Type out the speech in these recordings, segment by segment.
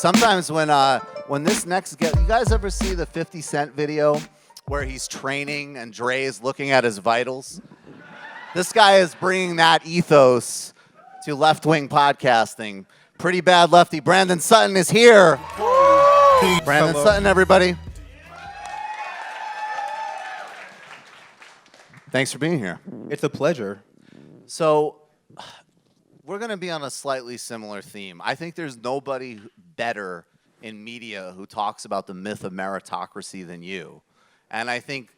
Sometimes when this next guest, you guys ever see the 50 Cent video where he's training and Dre is looking at his vitals? This guy is bringing that ethos to left-wing podcasting. Pretty bad lefty. Brandon Sutton is here. Brandon Sutton, everybody. Thanks for being here. It's a pleasure. So, we're going to be on a slightly similar theme. I think there's nobody better in media who talks about the myth of meritocracy than you. And I think,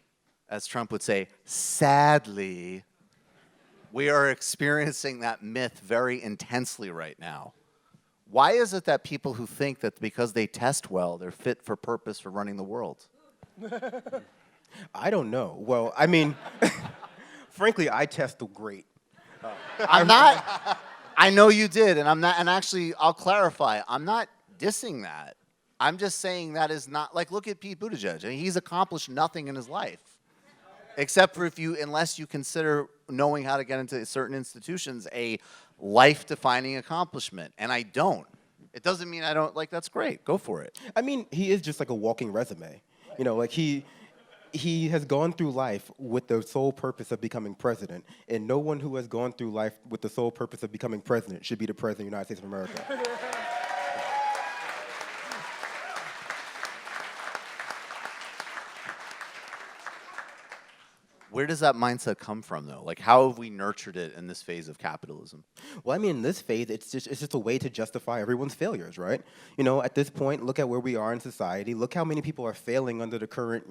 as Trump would say, sadly, we are experiencing that myth very intensely right now. Why is it that people who think that because they test well, they're fit for purpose for running the world? I don't know. Well, I mean, frankly, I test great. I'm not. I know you did, and I'm not. And actually, I'll clarify. I'm not dissing that. I'm just saying that is not like. Look at Pete Buttigieg. I mean, he's accomplished nothing in his life, except for unless you consider knowing how to get into certain institutions a life-defining accomplishment. And I don't. It doesn't mean I don't. Like, that's great. Go for it. I mean, he is just like a walking resume. You know, like he has gone through life with the sole purpose of becoming president, and no one who has gone through life with the sole purpose of becoming president should be the president of the United States of America. Where does that mindset come from, though? Like, how have we nurtured it in this phase of capitalism? Well, I mean, in this phase, it's just a way to justify everyone's failures, right? You know, at this point, look at where we are in society. Look how many people are failing under the current,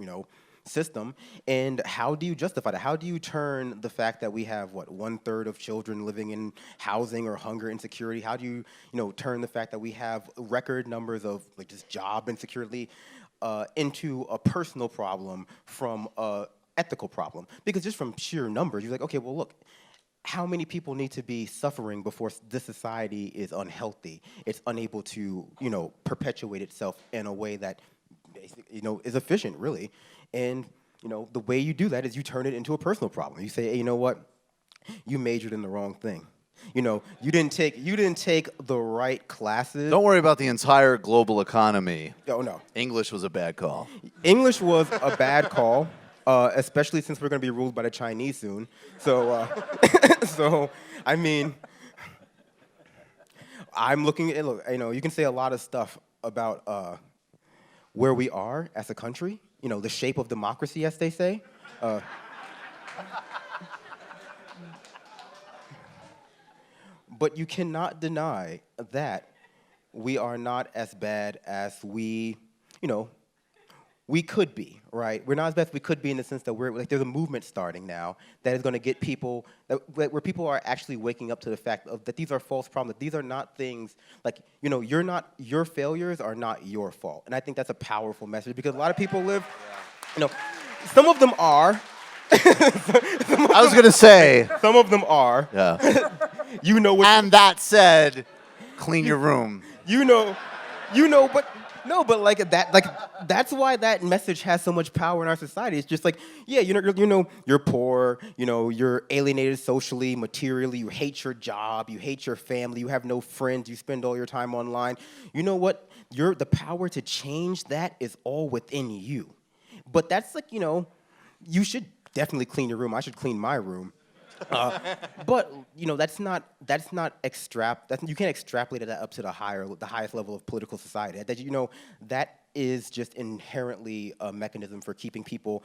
system, and how do you justify that? How do you turn the fact that we have, 1/3 of children living in housing or hunger insecurity? How do you, turn the fact that we have record numbers of, just job insecurity into a personal problem from a ethical problem? Because just from sheer numbers, you're like, okay, well, look, how many people need to be suffering before this society is unhealthy? It's unable to, perpetuate itself in a way that, is efficient, really. And, the way you do that is you turn it into a personal problem. You say, hey, you know what? You majored in the wrong thing. You didn't take the right classes. Don't worry about the entire global economy. Oh, no. English was a bad call. English was a bad call, especially since we're going to be ruled by the Chinese soon. So, I mean, I'm looking at, look, you can say a lot of stuff about where we are as a country. The shape of democracy, as they say. But you cannot deny that we are not as bad as we could be, right? We're not as bad as we could be in the sense that there's a movement starting now that is going to get people, where people are actually waking up to the fact that these are false problems, that these are not things, your failures are not your fault. And I think that's a powerful message because a lot of people live, some of them are. I was going to say. Some of them are. Yeah. And that said, clean your room. But... No, but that's why that message has so much power in our society. It's just like, yeah, you're poor, you're alienated socially, materially, you hate your job, you hate your family, you have no friends, you spend all your time online. You know what? The power to change that is all within you. But that's you should definitely clean your room. I should clean my room. But that's not you can't extrapolate that up to the highest level of political society. That is just inherently a mechanism for keeping people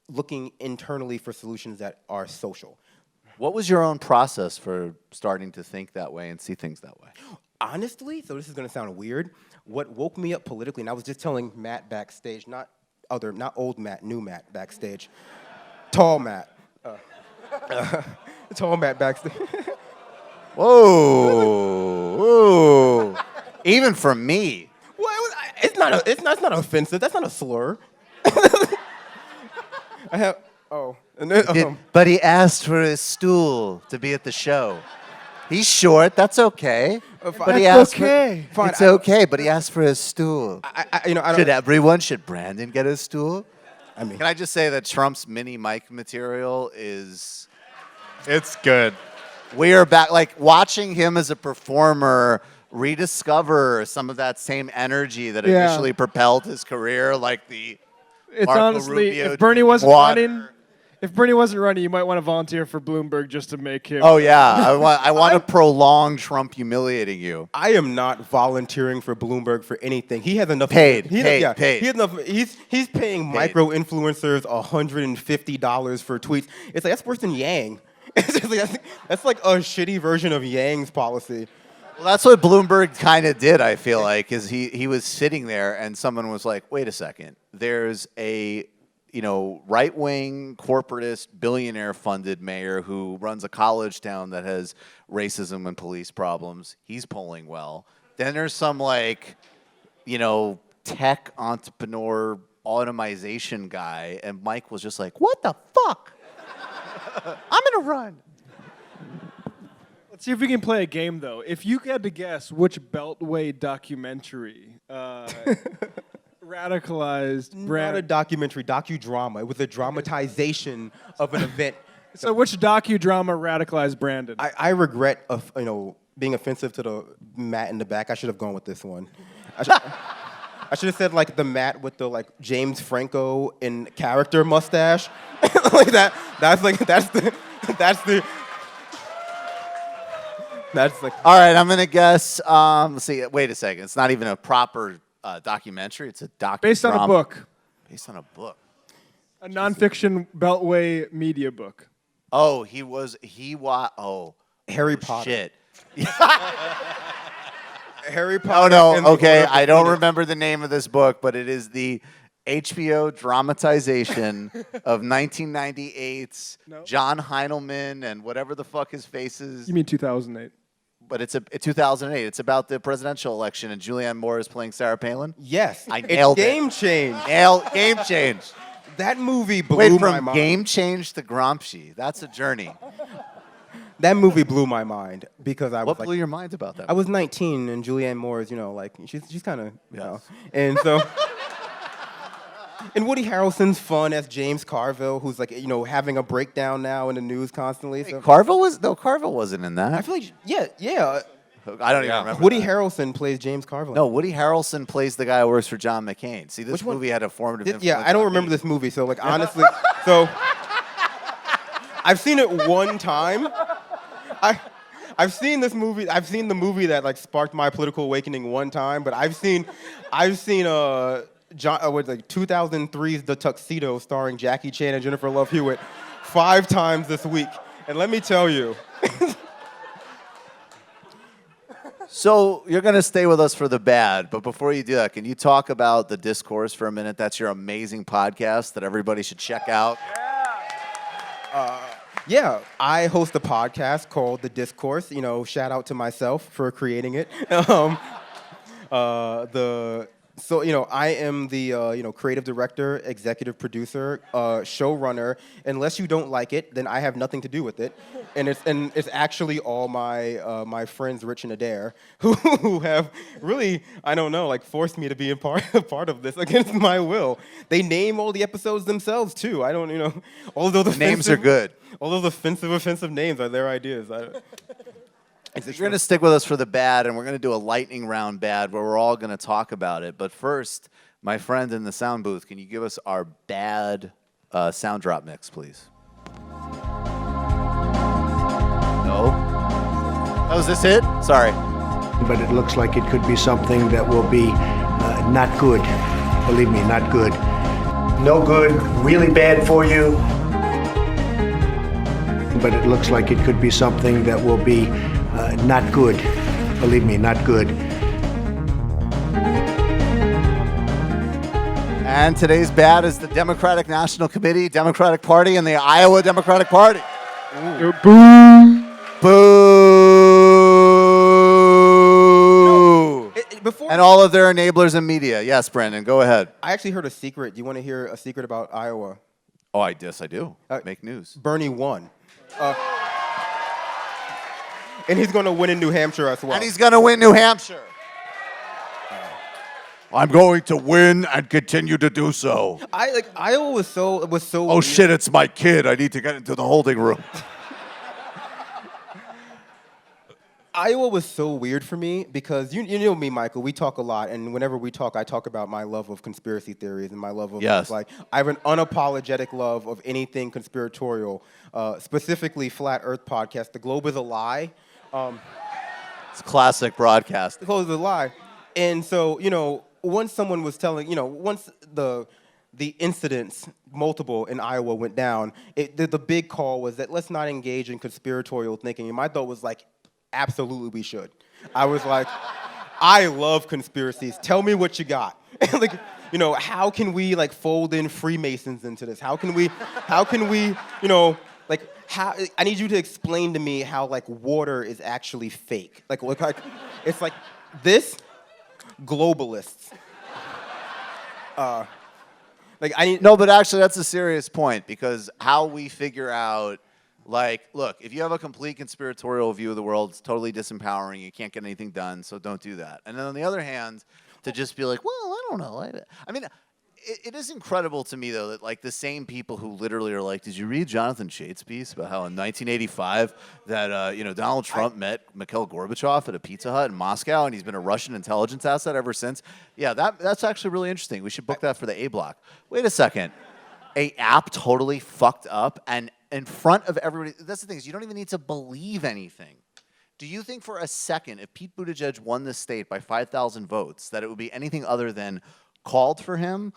looking internally for solutions that are social. What was your own process for starting to think that way and see things that way? Honestly, so this is going to sound weird. What woke me up politically, and I was just telling Matt backstage, not old Matt, new Matt backstage, tall Matt. Tall Matt backstage. Whoa. Even for me. Well, it's not offensive. That's not a slur. But he asked for his stool to be at the show. He's short. That's okay. But he asked okay. Fine. It's okay. But he asked for his stool. Should Brandon get his stool? Can I just say that Trump's mini mic material is, it's good. We are back. Like watching him as a performer rediscover some of that same energy that Yeah. initially propelled his career, like the It's Marco honestly, Rubio if Bernie wasn't water. running, you might want to volunteer for Bloomberg just to make him. Oh yeah, I want to prolong Trump humiliating you. I am not volunteering for Bloomberg for anything. He has enough. Paid, He paid, paid. He has enough. He's paying micro influencers $150 for tweets. It's like that's worse than Yang. It's just like, that's like a shitty version of Yang's policy. Well, that's what Bloomberg kind of did, I feel like, is he was sitting there and someone was like, wait a second, there's a right-wing corporatist billionaire-funded mayor who runs a college town that has racism and police problems. He's polling well. Then there's some tech entrepreneur automation guy, and Mike was just like, what the fuck? I'm gonna run. Let's see if we can play a game, though. If you had to guess which Beltway documentary radicalized Not a documentary, docudrama. It was a dramatization of an event. So which docudrama radicalized Brandon? I regret being offensive to the Matt in the back. I should have gone with this one. I should have said like the Matt with the James Franco in character mustache. Like that. That's the. All right, I'm gonna guess. Let's see. Wait a second. It's not even a proper documentary. It's a docudrama. Based on a book. Based on a book. A nonfiction Beltway media book. Oh, Harry Potter. Shit. Harry Oh Potter. no. and the Okay, Order of I don't Phoenix. remember the name of this book, but it is the HBO dramatization of 1998's No. John Heineman and whatever the fuck his face is. You mean 2008? But it's 2008. It's about the presidential election, and Julianne Moore is playing Sarah Palin. Yes, I it's nailed it. game change. Game change. That movie blew Wait, my from mind. game change to Gramsci. That's a journey. That movie blew my mind because I was What blew your mind about that? I was 19 and Julianne Moore is, she's kind of, Yes. And so, and Woody Harrelson's fun as James Carville, who's having a breakdown now in the news constantly. So Carville wasn't in that. I feel like, yeah. I don't even remember. Woody that. Harrelson plays James Carville. No, Woody Harrelson plays the guy who works for John McCain. See, this Which one? movie had a formative influence. Yeah, I don't on remember me. this movie, so honestly, I've seen it one time. I've seen this movie. I've seen the movie that sparked my political awakening one time, but I've seen 2003's The Tuxedo starring Jackie Chan and Jennifer Love Hewitt 5 times this week. And let me tell you. So you're going to stay with us for the bad, but before you do that, can you talk about The Discourse for a minute? That's your amazing podcast that everybody should check out. Yeah, I host a podcast called The Discourse. Shout out to myself for creating it. I am the creative director, executive producer, showrunner. Unless you don't like it, then I have nothing to do with it. And it's actually all my friends, Rich and Adair, who have really, forced me to be a part of this against my will. They name all the episodes themselves too. I don't, all of those Names are good. All those offensive names are their ideas. You're going to stick with us for the bad, and we're going to do a lightning round bad where we're all going to talk about it. But first, my friend in the sound booth, can you give us our bad sound drop mix, please? No? Oh, is this it? Sorry. But it looks like it could be something that will be not good. Believe me, not good. No good, really bad for you. But it looks like it could be something that will be not good. Believe me, not good. And today's bad is the Democratic National Committee, Democratic Party, and the Iowa Democratic Party. Boom. Boo! Before And all of their enablers and media. Yes, Brandon, go ahead. I actually heard a secret. Do you want to hear a secret about Iowa? Oh, I guess I do. Make news. Bernie won. And he's going to win in New Hampshire as well. And he's going to win New Hampshire. I'm going to win and continue to do so. Iowa was so. Oh shit, it's my kid. I need to get into the holding room. Iowa was so weird for me because you know me, Michael. We talk a lot, and whenever we talk, I talk about my love of conspiracy theories and my love of Yes. like I have an unapologetic love of anything conspiratorial, specifically flat Earth podcast. The globe is a lie. It's classic broadcast. The globe is a lie, and so once someone was telling once the incidents, multiple in Iowa, went down, the big call was that let's not engage in conspiratorial thinking. And my thought was like, absolutely we should. I was like, I love conspiracies. Tell me what you got. Like, how can we like fold in Freemasons into this? How can we, like, how, I need you to explain to me how like water is actually fake. Like it's like this, globalists. Like I need No, but actually, that's a serious point because how we figure out, like, look, if you have a complete conspiratorial view of the world, it's totally disempowering. You can't get anything done, so don't do that. And then on the other hand, to just be like, well, I don't know. I mean, it is incredible to me, though, that, like, the same people who literally are like, did you read Jonathan Chait's piece about how in 1985 that, Donald Trump met Mikhail Gorbachev at a Pizza Hut in Moscow, and he's been a Russian intelligence asset ever since? Yeah, that's actually really interesting. We should book that for the A block. Wait a second. A app totally fucked up, and in front of everybody, that's the thing, is you don't even need to believe anything. Do you think for a second, if Pete Buttigieg won this state by 5,000 votes, that it would be anything other than called for him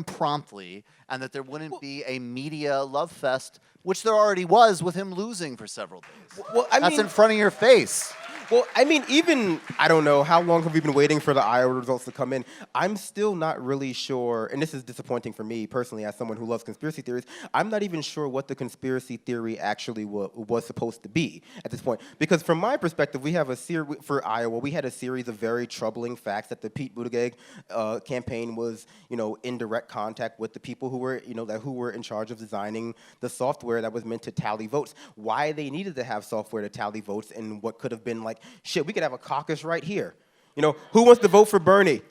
promptly, and that there wouldn't be a media love fest, which there already was with him losing for several days? Well, That's in front of your face. Well, I mean, even, I don't know, how long have we been waiting for the Iowa results to come in? I'm still not really sure, and this is disappointing for me personally as someone who loves conspiracy theories, I'm not even sure what the conspiracy theory actually was supposed to be at this point. Because from my perspective, we have for Iowa, we had a series of very troubling facts that the Pete Buttigieg campaign was, in direct contact with the people who were, who were in charge of designing the software that was meant to tally votes. Why they needed to have software to tally votes, and what could have been like, shit, we could have a caucus right here. Who wants to vote for Bernie?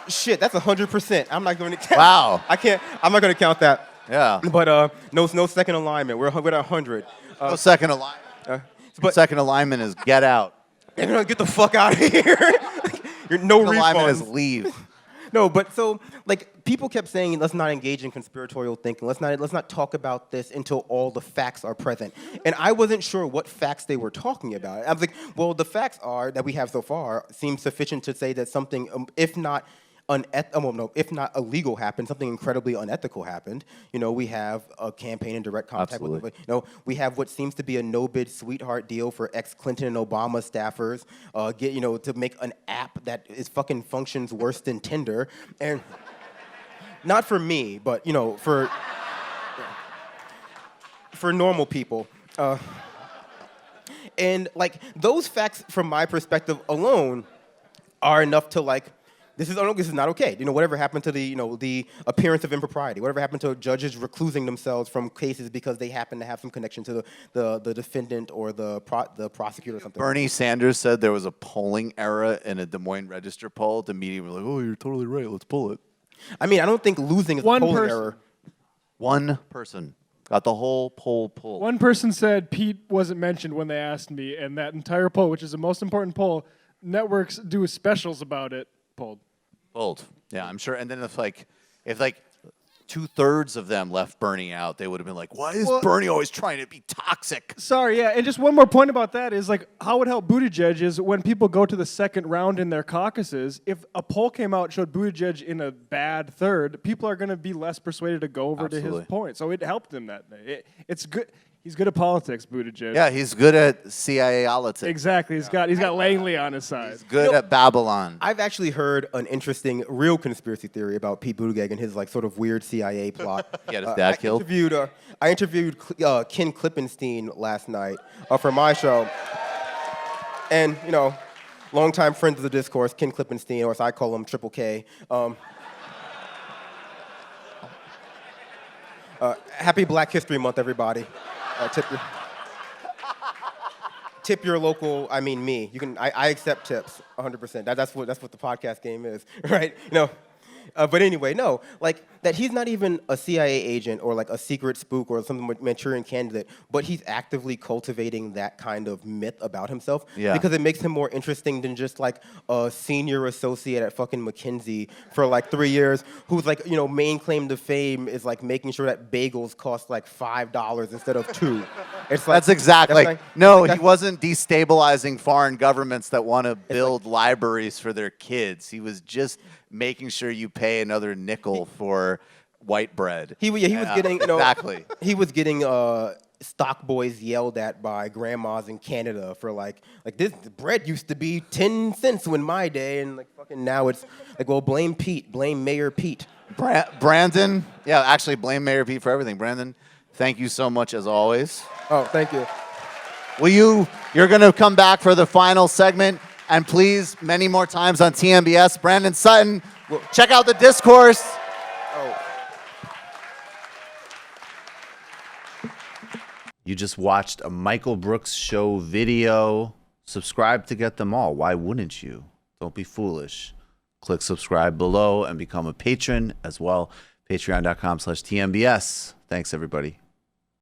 Shit, that's 100%. I'm not going to count. Wow. I'm not going to count that. Yeah. But no second alignment. We're at 100. No second alignment. Second alignment is get out. Get the fuck out of here. You're no Second alignment refunds. is leave. No, but so like people kept saying, let's not engage in conspiratorial thinking. Let's not talk about this until all the facts are present. And I wasn't sure what facts they were talking about. I was like, well, the facts are that we have so far seem sufficient to say that something, if not illegal happened, something incredibly unethical happened. We have a campaign in direct contact with, we have what seems to be a no-bid sweetheart deal for ex-Clinton and Obama staffers, to make an app that is fucking functions worse than Tinder, and not for me, but for normal people. And like those facts, from my perspective alone, are enough to like. This is not okay. Whatever happened to the appearance of impropriety? Whatever happened to judges reclusing themselves from cases because they happen to have some connection to the defendant or the prosecutor or something? Bernie Sanders said there was a polling error in a Des Moines Register poll. The media were like, "Oh, you're totally right. Let's pull it." I mean, I don't think losing is a polling error. One person got the whole poll pulled. One person said Pete wasn't mentioned when they asked me, and that entire poll, which is the most important poll, networks do specials about it, pulled. Pulled. Yeah, I'm sure. And then if 2/3 of them left Bernie out, they would have been like, why is Bernie always trying to be toxic? Sorry, yeah, and just one more point about that is like how it helped Buttigieg is when people go to the second round in their caucuses, if a poll came out and showed Buttigieg in a bad third, people are going to be less persuaded to go over to his point. So it helped him that day. It's good. He's good at politics, Buttigieg. Yeah, he's good at CIA politics. Exactly. He's got Langley on his side. He's good at Babylon. I've actually heard an interesting, real conspiracy theory about Pete Buttigieg and his like sort of weird CIA plot. He had his dad killed. I interviewed Ken Klippenstein last night for my show, and longtime friends of the discourse, Ken Klippenstein, or as I call him, Triple K. Happy Black History Month, everybody. Tip your local. I mean, me. You can. I accept tips 100%. That's what the podcast game is, right? But anyway, no, like that he's not even a CIA agent or like a secret spook or some Manchurian candidate, but he's actively cultivating that kind of myth about himself because it makes him more interesting than just like a senior associate at fucking McKinsey for like 3 years who's like, you know, main claim to fame is like making sure that bagels cost like $5 instead of $2. It's like, that's exactly. like, no, like he wasn't destabilizing foreign governments that want to build libraries for their kids. He was just making sure you pay another nickel for white bread. He was getting, you know, exactly. He was getting stock boys yelled at by grandmas in Canada for like this bread used to be 10 cents in my day, and like fucking now it's like, well, blame Pete, blame Mayor Pete. Brandon, yeah, actually blame Mayor Pete for everything. Brandon, thank you so much as always. Oh, thank you. You're going to come back for the final segment, and please, many more times on TMBS. Brandon Sutton, check out the discourse. Oh. You just watched a Michael Brooks show video. Subscribe to get them all. Why wouldn't you? Don't be foolish. Click subscribe below and become a patron as well. Patreon.com/TMBS. Thanks, everybody.